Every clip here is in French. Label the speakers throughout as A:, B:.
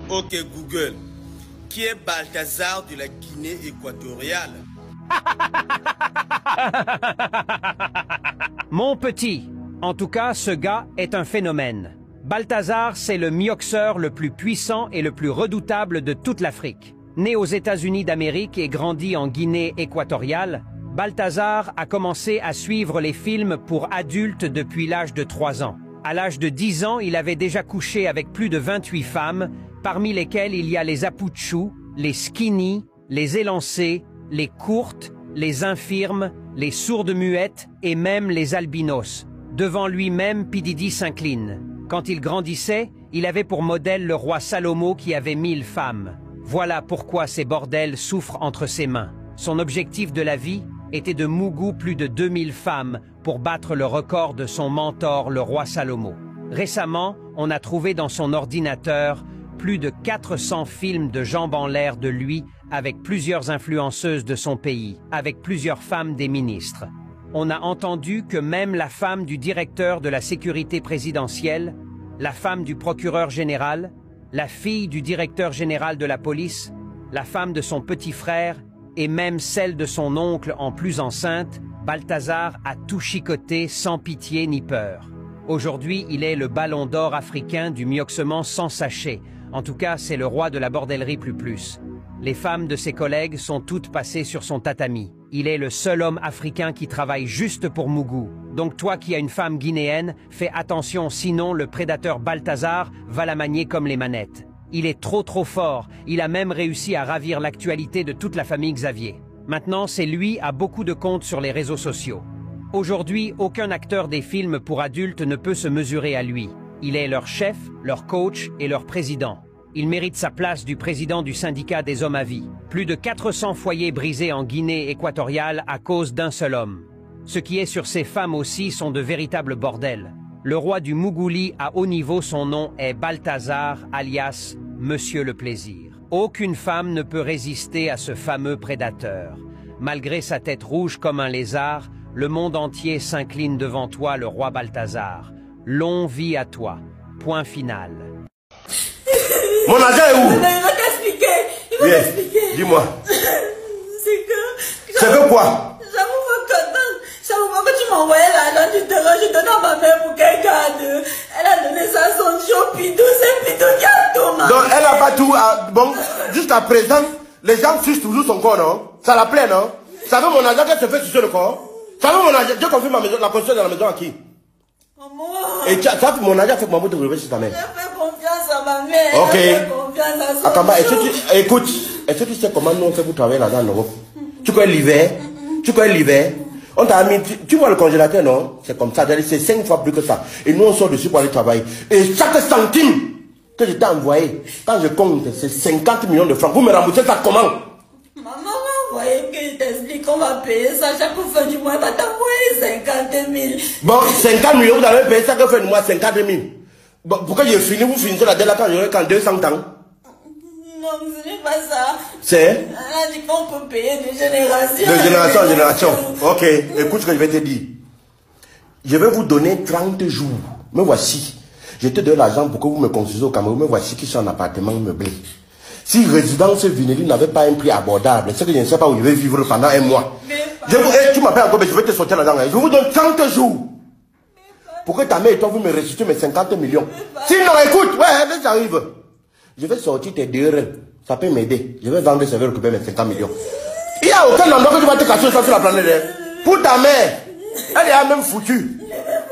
A: Ok Google, qui est Balthazar de la Guinée équatoriale?
B: Mon petit, en tout cas, ce gars est un phénomène. Balthazar, c'est le mioxeur le plus puissant et le plus redoutable de toute l'Afrique. Né aux États-Unis d'Amérique et grandi en Guinée équatoriale, Balthazar a commencé à suivre les films pour adultes depuis l'âge de 3 ans. À l'âge de 10 ans, il avait déjà couché avec plus de 28 femmes, parmi lesquelles il y a les aputchous, les skinny, les élancées, les courtes, les infirmes, les sourdes muettes et même les albinos. Devant lui-même, P. Diddy s'incline. Quand il grandissait, il avait pour modèle le roi Salomo qui avait 1000 femmes. Voilà pourquoi ces bordels souffrent entre ses mains. Son objectif de la vie était de mougou plus de 2000 femmes pour battre le record de son mentor, le roi Salomo. Récemment, on a trouvé dans son ordinateur plus de 400 films de jambes en l'air de lui avec plusieurs influenceuses de son pays, avec plusieurs femmes des ministres. On a entendu que même la femme du directeur de la sécurité présidentielle, la femme du procureur général, la fille du directeur général de la police, la femme de son petit frère et même celle de son oncle en plus enceinte, Balthazar a tout chicoté sans pitié ni peur. Aujourd'hui, il est le ballon d'or africain du mioxement sans sachet. En tout cas, c'est le roi de la bordellerie plus. Les femmes de ses collègues sont toutes passées sur son tatami. Il est le seul homme africain qui travaille juste pour Mougou. Donc toi qui as une femme guinéenne, fais attention, sinon le prédateur Balthazar va la manier comme les manettes. Il est trop fort, il a même réussi à ravir l'actualité de toute la famille Xavier. Maintenant, c'est lui à beaucoup de comptes sur les réseaux sociaux. Aujourd'hui, aucun acteur des films pour adultes ne peut se mesurer à lui. Il est leur chef, leur coach et leur président. Il mérite sa place du président du syndicat des hommes à vie. Plus de 400 foyers brisés en Guinée équatoriale à cause d'un seul homme. Ce qui est sur ces femmes aussi sont de véritables bordels. Le roi du Mougouli à haut niveau, son nom est Balthazar, alias Monsieur le Plaisir. Aucune femme ne peut résister à ce fameux prédateur. Malgré sa tête rouge comme un lézard, le monde entier s'incline devant toi, le roi Balthazar. Longue vie à toi. Point final.
C: Mon agent est où?
D: Il va t'expliquer. Il va t'expliquer.
C: Dis-moi.
D: C'est
C: C'est que quoi?
D: J'avoue que tu m'envoyais l'argent du terrain, je donne à ma mère pour qu'elle garde. Elle a donné ça à son show Pidou, c'est Pidou qui a tout, maman.
C: Donc elle n'a pas tout. Bon, jusqu'à présent, les gens sucent toujours son corps, non? Ça la plaît, non? Ça veut mon agent qu'elle se fait sucer le corps? Ça veut mon agent, je confie ma maison, la construction de la maison à qui?
D: Maman.
C: Et ça, mon agent fait que maman te relever sur ta mère.
D: J'ai fait confiance à ma mère.
C: Ok.
D: J'ai fait confiance à son
C: Akamba,
D: show.
C: écoute, est-ce que tu sais comment nous on fait pour travailler là-dedans en Europe? Tu connais l'hiver? Tu connais l'hiver? On t'a mis, tu vois le congélateur, non? C'est comme ça, c'est 5 fois plus que ça. Et nous on sort dessus pour aller travailler. Et chaque centime que je t'ai envoyé, quand je compte, c'est 50 millions de francs. Vous me remboursez ça comment?
D: Maman m'a envoyé que je t'explique qu'on va payer ça chaque fin du mois. Elle va t'envoyer 50 000.
C: Bon, 50 millions, vous allez payer chaque fin du mois 50 000. Bon, pourquoi j'ai fini, vous finissez la dette là quand 200 ans?
D: Non, ce n'est pas ça.
C: C'est?
D: Elle a dit qu'on peut payer de génération.
C: De génération en génération. Ok, écoute ce que je vais te dire. Je vais vous donner 30 jours. Me voici. Je te donne l'argent pour que vous me construisez au Cameroun. Me voici qui sont en appartement meublé. Si résidence Vinélie n'avait pas un prix abordable, c'est que je ne sais pas où je vais vivre pendant un mois. Tu m'appelles encore, mais je vais te sortir là-dedans. Je vous donne 30 jours. Pour que ta mère et toi, vous me restituez mes 50 millions. Sinon, écoute, ouais, j'arrive. Je vais sortir tes 2 reins. Ça peut m'aider. Je vais vendre, ça va récupérer mes 50 millions. Il n'y a aucun endroit que tu vas te cacher ça sur la planète. Hein. Pour ta mère, elle est même foutue.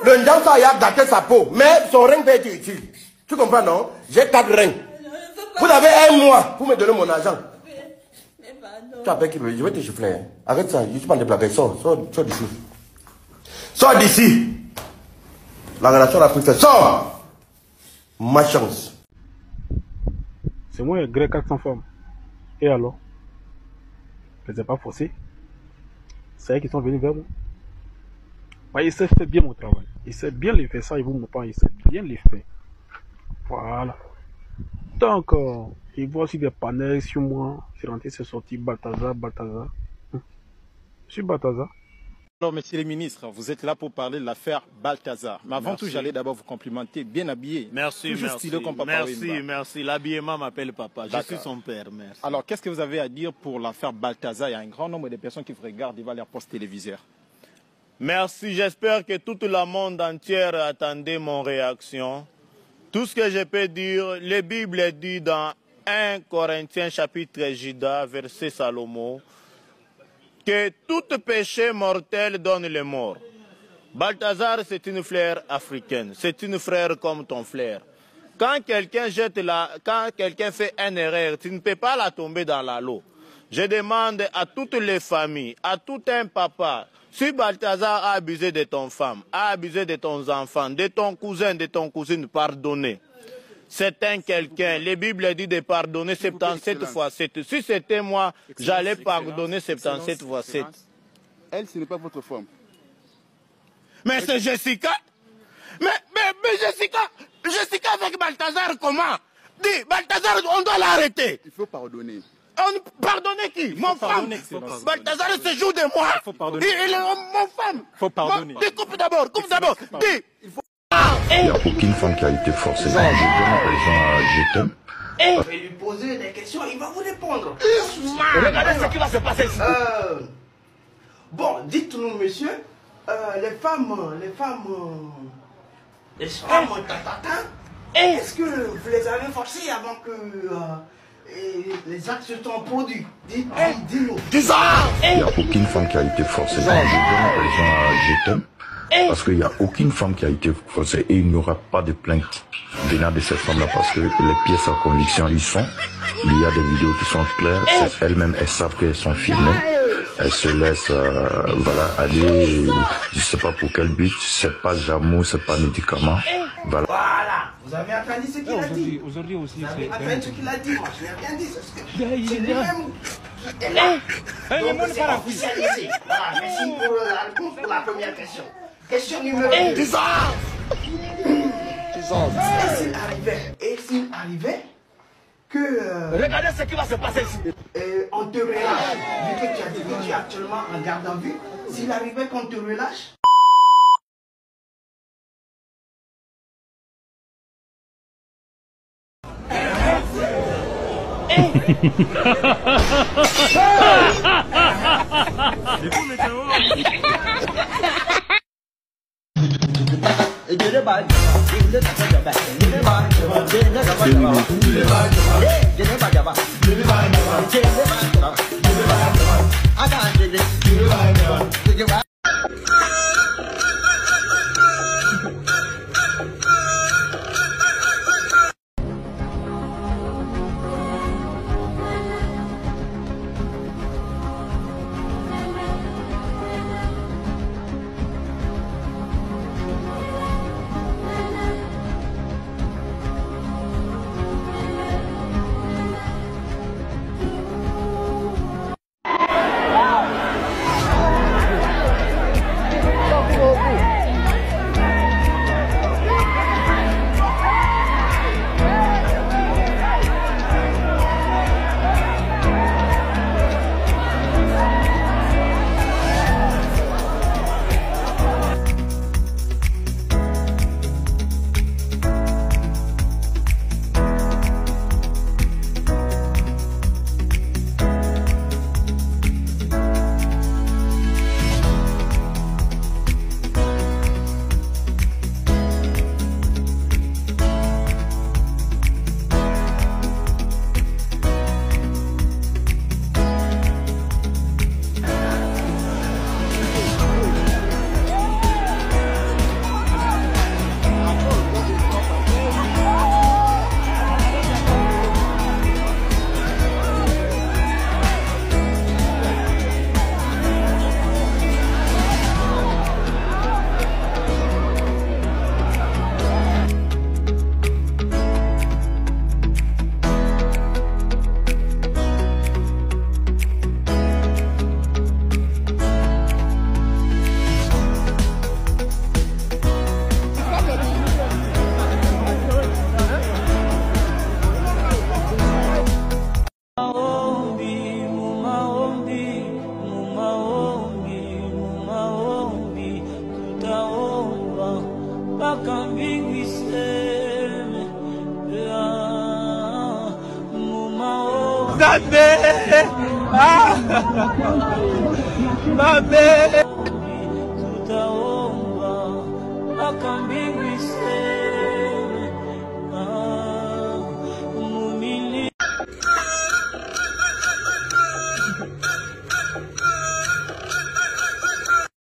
C: Le Ndjansa a gâté sa peau, mais son rein peut être utile. Tu comprends, non? J'ai 4 reins. Vous avez un mois pour me donner mon argent. Tu appelles qui? Je vais te chiffler. Hein. Arrête ça, je suis pas en déplaqué. Sors d'ici. Sors d'ici. La relation a pris fait. Sors. Ma chance.
E: C'est moi, le grec 400 femmes. Et alors? Je ne les ai pas forcés. C'est eux qui sont venus vers moi. Ouais, il sait faire bien mon travail. Il sait bien les faire, ça, il vous montre pas, il sait bien les faire. Voilà. Donc, il voit aussi des panels sur moi. C'est rentré, c'est sorti Balthazar. Je suis Balthazar.
F: Alors, messieurs les ministres, vous êtes là pour parler de l'affaire Balthazar. Mais avant tout, j'allais d'abord vous complimenter, bien habillé.
G: Merci, merci. L'habillement m'appelle papa. Je suis son père, merci.
F: Alors, qu'est-ce que vous avez à dire pour l'affaire Balthazar? Il y a un grand nombre de personnes qui vous regardent devant leurs postes téléviseurs.
G: Merci, j'espère que tout le monde entier attendait mon réaction. Tout ce que je peux dire, la Bible dit dans 1 Corinthiens chapitre Judas, verset Salomon, que tout péché mortel donne le mort. Balthazar, c'est une fleur africaine. C'est une frère comme ton frère. Quand quelqu'un fait une erreur, tu ne peux pas la tomber dans la l'eau. Je demande à toutes les familles, à tout un papa, si Balthazar a abusé de ton femme, a abusé de ton enfant, de ton cousin, de ton cousine, pardonnez. C'est un quelqu'un. La Bible dit de pardonner 77 fois 7. Si c'était moi, j'allais pardonner 77 fois 7.
H: Elle, ce n'est pas votre femme.
G: Mais c'est Jessica. Mais Jessica avec Balthazar, comment? Dis, Balthazar, on doit l'arrêter.
H: Il faut pardonner.
G: Pardonner qui? Mon femme. Balthazar se joue de moi.
F: Il faut pardonner.
G: Il est mon femme.
F: Il faut pardonner.
G: Dis, coupe d'abord. Dis.
I: Il n'y a aucune femme qui a été forcée. Je donne raison à Je t'aime.
C: Je vais lui poser des questions, il va vous répondre.
G: Regardez ce qui va se passer ici.
C: Bon, dites-nous, monsieur, les femmes tatata, est-ce que vous les avez forcées avant que les actes se sont produits? Dis-nous.
I: Il n'y a aucune femme qui a été forcée. Je donne raison à Je t'aime. Parce qu'il n'y a aucune femme qui a été forcée et il n'y aura pas de plainte venant de cette femme-là parce que les pièces à conviction y sont. Il y a des vidéos qui sont claires. Elles-mêmes, elles savent qu'elles sont filmées. Elles se laissent aller, je ne sais pas pour quel but. C'est pas jamour, c'est pas médicament.
C: Voilà. Vous avez entendu ce qu'il a dit.
E: Aujourd'hui aussi.
C: Vous avez entendu ce qu'il a dit. Moi, je n'ai rien dit. C'est lui-même qui était là. Donc, c'est officialisé. Voilà, merci pour la réponse pour la première question. Question numéro 2. Et s'il arrivait que...
G: Regardez ce qui va se passer ici.
C: On te relâche, vu que tu as dit que tu es actuellement en garde à vue, s'il arrivait qu'on te relâche...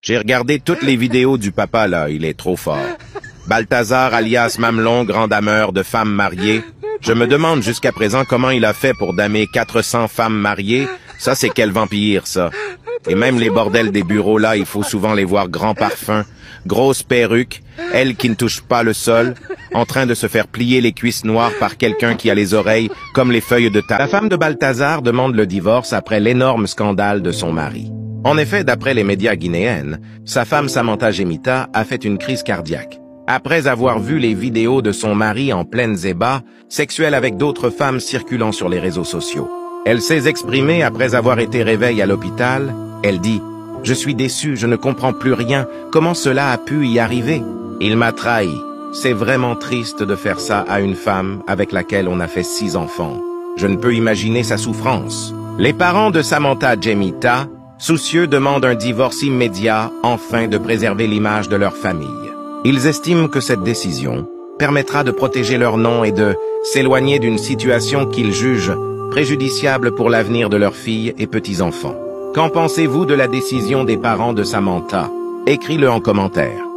J: J'ai regardé toutes les vidéos du papa là, il est trop fort. Balthazar alias Mamelon, grand dameur de femmes mariées. Je me demande jusqu'à présent comment il a fait pour damer 400 femmes mariées. Ça, c'est quel vampire, ça. Et même les bordels des bureaux là, il faut souvent les voir grands parfums, grosses perruques, elles qui ne touchent pas le sol, en train de se faire plier les cuisses noires par quelqu'un qui a les oreilles comme les feuilles de table. La femme de Balthazar demande le divorce après l'énorme scandale de son mari. En effet, d'après les médias guinéennes, sa femme Samantha Jemita a fait une crise cardiaque. Après avoir vu les vidéos de son mari en pleines ébats, sexuelles avec d'autres femmes circulant sur les réseaux sociaux. Elle s'est exprimée après avoir été réveillée à l'hôpital. Elle dit « Je suis déçue, je ne comprends plus rien. Comment cela a pu y arriver? Il m'a trahi. C'est vraiment triste de faire ça à une femme avec laquelle on a fait 6 enfants. Je ne peux imaginer sa souffrance. » Les parents de Samantha Jemita, soucieux, demandent un divorce immédiat, afin de préserver l'image de leur famille. Ils estiment que cette décision permettra de protéger leur nom et de s'éloigner d'une situation qu'ils jugent préjudiciable pour l'avenir de leurs filles et petits-enfants. Qu'en pensez-vous de la décision des parents de Samantha? Écris-le en commentaire.